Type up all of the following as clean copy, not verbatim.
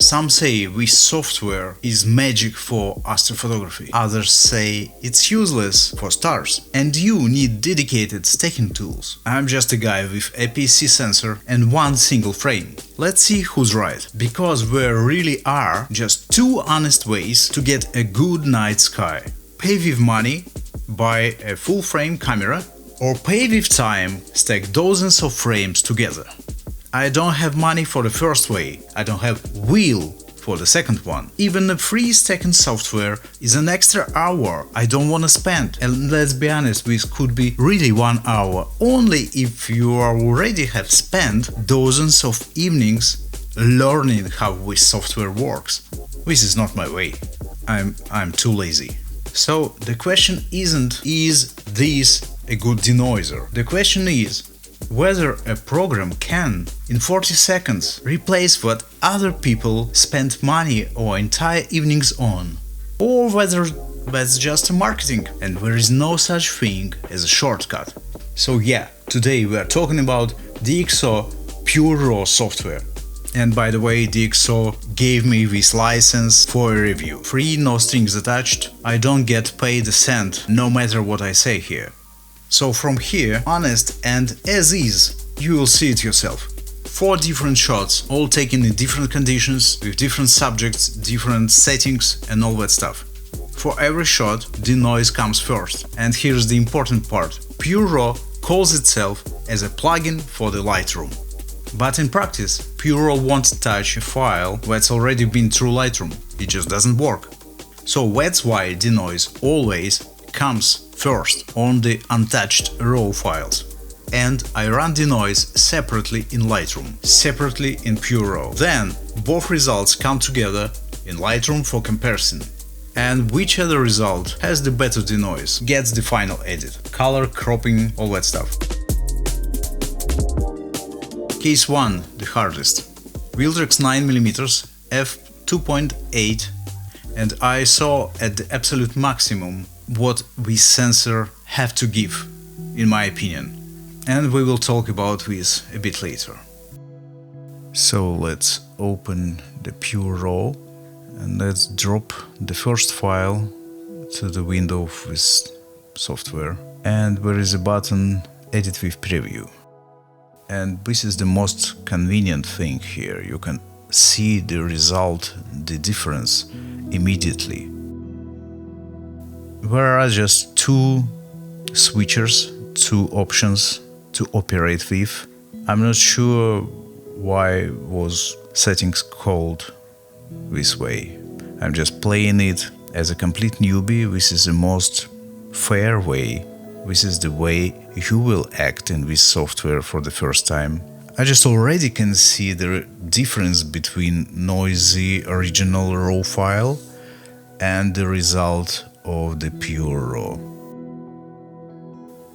Some say this software is magic for astrophotography, others say it's useless for stars, and you need dedicated stacking tools. I'm just a guy with a PC sensor and one single frame. Let's see who's right, because there really are just two honest ways to get a good night sky. Pay with money, buy a full-frame camera, or pay with time, stack dozens of frames together. I don't have money for the first way, I don't have will for the second one. Even the free stacking software is an extra hour I don't want to spend, and let's be honest, this could be really 1 hour only if you already have spent dozens of evenings learning how this software works. This is not my way, I'm too lazy. So the question isn't, is this a good denoiser? The question is whether a program can, in 40 seconds, replace what other people spent money or entire evenings on, or whether that's just marketing and there is no such thing as a shortcut. So yeah, today we are talking about DxO PureRAW software. And by the way, DxO gave me this license for a review. Free, no strings attached, I don't get paid a cent, no matter what I say here. So from here, honest and as is, you will see it yourself. 4 different shots, all taken in different conditions, with different subjects, different settings and all that stuff. For every shot, denoise comes first. And here's the important part. PureRAW calls itself as a plugin for the Lightroom. But in practice, PureRAW won't touch a file that's already been through Lightroom. It just doesn't work. So that's why denoise always comes first on the untouched RAW files. And I run denoise separately in Lightroom, separately in PureRAW. Then both results come together in Lightroom for comparison. And whichever result has the better denoise gets the final edit. Color, cropping, all that stuff. Case 1, the hardest. Viltrox 9mm f2.8, and I saw at the absolute maximum what this sensor have to give, in my opinion. And we will talk about this a bit later. So let's open the PureRAW and let's drop the first file to the window of this software. And there is a button Edit with Preview. And this is the most convenient thing here. You can see the result, the difference immediately. There are just 2 switchers, 2 options to operate with. I'm not sure why was settings called this way. I'm just playing it as a complete newbie. This is the most fair way. This is the way you will act in this software for the first time. I just already can see the difference between noisy original RAW file and the result of the PureRAW.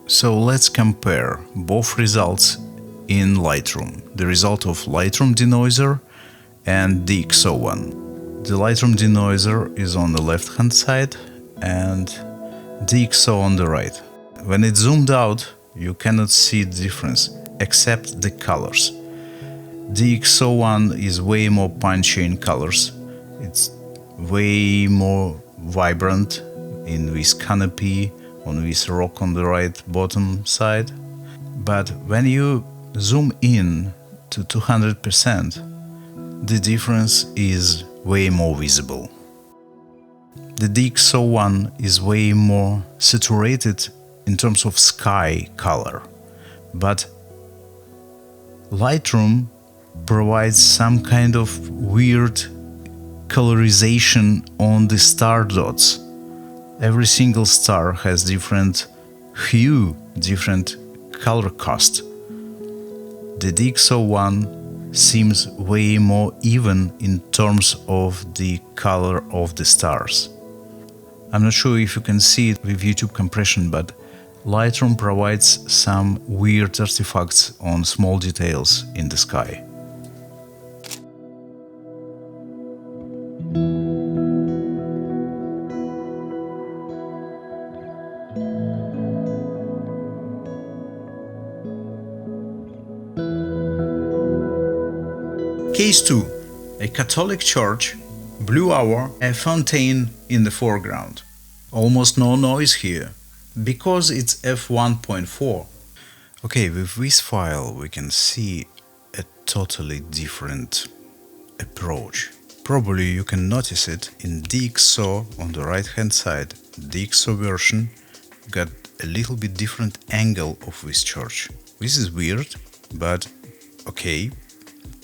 So let's compare both results in Lightroom, the result of Lightroom Denoiser and DxO one. The Lightroom Denoiser is on the left hand side and DxO on the right. When it's zoomed out, you cannot see the difference except the colors. DxO one is way more punchy in colors. It's way more vibrant in this canopy, on this rock on the right bottom side. But when you zoom in to 200%, the difference is way more visible. The DxO one is way more saturated in terms of sky color, but Lightroom provides some kind of weird colorization on the star dots. Every single star has different hue, different color cast. The DxO one seems way more even in terms of the color of the stars. I'm not sure if you can see it with YouTube compression, but Lightroom provides some weird artifacts on small details in the sky. Case 2. a Catholic church, blue hour, a fountain in the foreground. Almost no noise here, because it's f1.4. Okay, with this file we can see a totally different approach. Probably you can notice it in DxO on the right hand side. DxO version got a little bit different angle of this church. This is weird, but okay.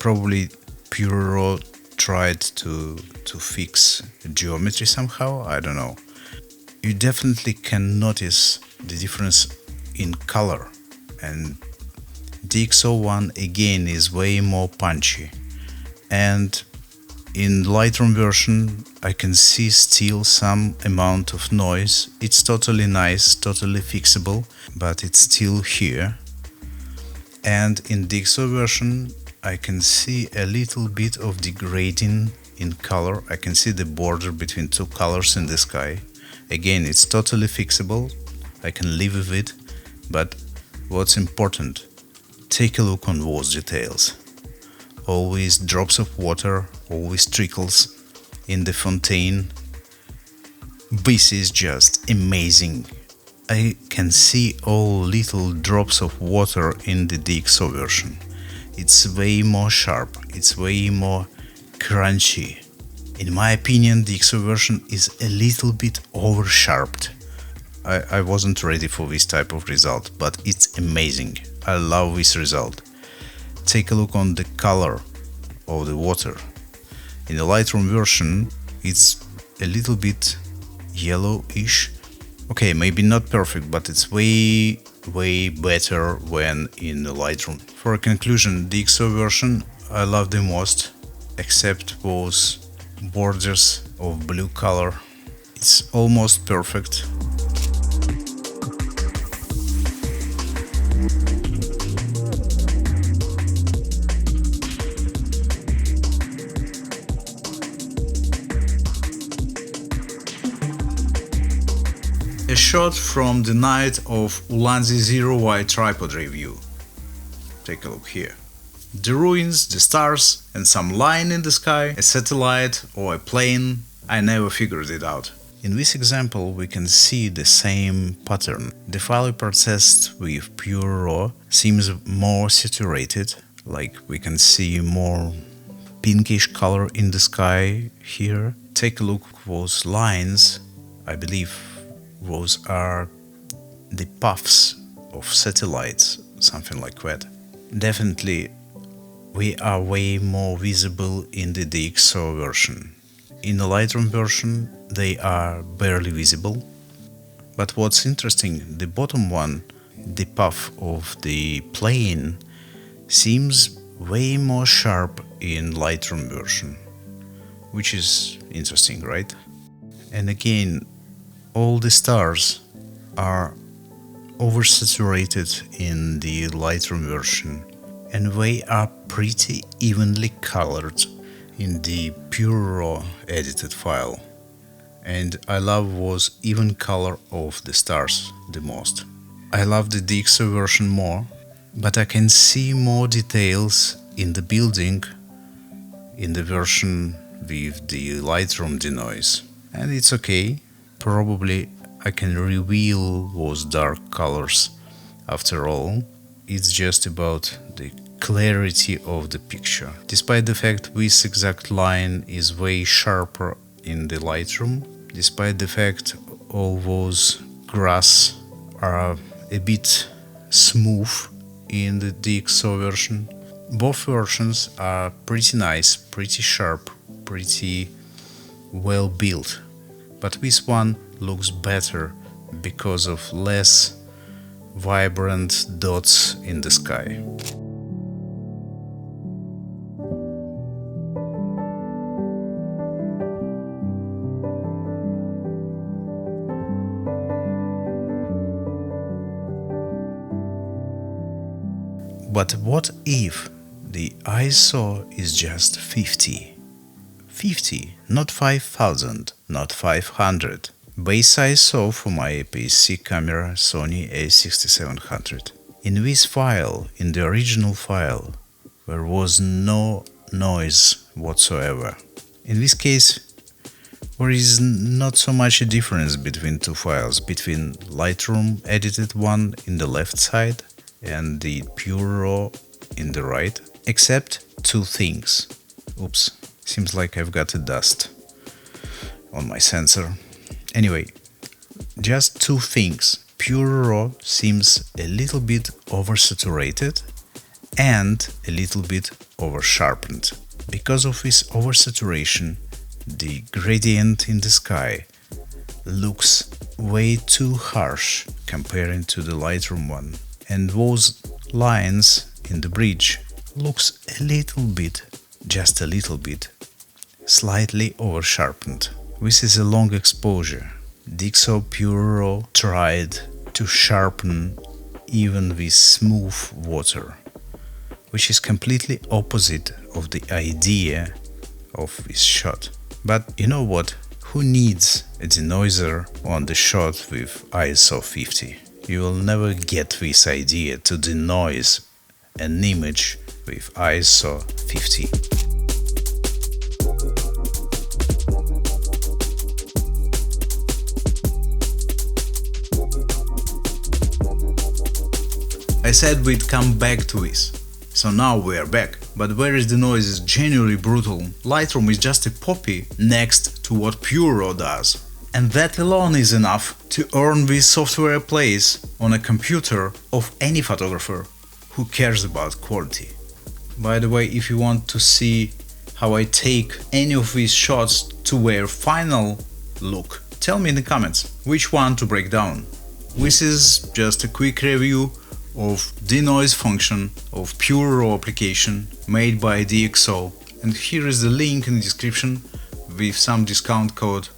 Probably PureRAW tried to fix geometry somehow, I don't know. You definitely can notice the difference in color, and DxO one again is way more punchy. And in Lightroom version I can see still some amount of noise. It's totally nice, totally fixable, but it's still here. And in DxO version I can see a little bit of degrading in color. I can see the border between two colors in the sky. Again, it's totally fixable. I can live with it, but what's important, take a look on those details. Always drops of water, always trickles in the fountain. This is just amazing. I can see all little drops of water in the DxO version. It's way more sharp, it's way more crunchy. In my opinion, DxO version is a little bit over-sharped. I wasn't ready for this type of result, but it's amazing. I love this result. Take a look on the color of the water. In the Lightroom version, it's a little bit yellowish. Okay, maybe not perfect, but it's way better when in the Lightroom. For a conclusion, the DxO version I love the most, except those borders of blue color. It's almost perfect. A shot from the night of Ulanzi 0Y tripod review. Take a look here. The ruins, the stars, and some line in the sky, a satellite or a plane, I never figured it out. In this example we can see the same pattern. The file we processed with PureRAW seems more saturated, like we can see more pinkish color in the sky here. Take a look at those lines. I believe those are the puffs of satellites, something like that. Definitely we are way more visible in the DxO version. In the Lightroom version they are barely visible. But what's interesting, the bottom one, the puff of the plane, seems way more sharp in Lightroom version, which is interesting, right? And again, all the stars are oversaturated in the Lightroom version, and they are pretty evenly colored in the PureRAW edited file. And I love those even color of the stars the most. I love the DxO version more, but I can see more details in the building in the version with the Lightroom Denoise. And it's okay. Probably I can reveal those dark colors. After all, it's just about the clarity of the picture. Despite the fact this exact line is way sharper in the Lightroom, despite the fact all those grass are a bit smooth in the DxO version, both versions are pretty nice, pretty sharp, pretty well built. But this one looks better because of less vibrant dots in the sky. But what if the ISO is just 50? 50, not 5000, not 500. Base ISO for my APS-C camera Sony a6700. In this file, in the original file, there was no noise whatsoever. In this case, there is not so much a difference between two files, between Lightroom edited one in the left side and the PureRAW in the right, except two things. Oops, seems like I've got a dust on my sensor. Anyway, just two things. PureRAW seems a little bit oversaturated and a little bit oversharpened. Because of this oversaturation, the gradient in the sky looks way too harsh comparing to the Lightroom one, and those lines in the bridge looks a little bit, just a little bit, slightly oversharpened. This is a long exposure. DxO PureRAW tried to sharpen even this smooth water, which is completely opposite of the idea of this shot. But you know what? Who needs a denoiser on the shot with ISO 50? You will never get this idea to denoise an image with ISO 50. I said we'd come back to this, so now we are back. But whereas Denoise is genuinely brutal, Lightroom is just a poppy next to what PureRAW does. And that alone is enough to earn this software a place on a computer of any photographer who cares about quality. By the way, if you want to see how I take any of these shots to their final look, tell me in the comments which one to break down. This is just a quick review of denoise function of PureRAW application made by DxO, and here is the link in the description with some discount code.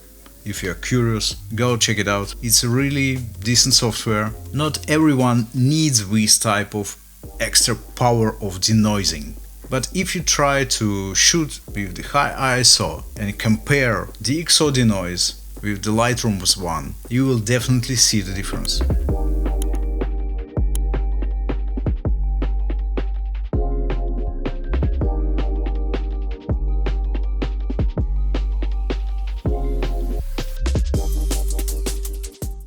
If you're curious, go check it out. It's a really decent software. Not everyone needs this type of extra power of denoising, but if you try to shoot with the high ISO and compare DxO denoise with the Lightroom's one, you will definitely see the difference.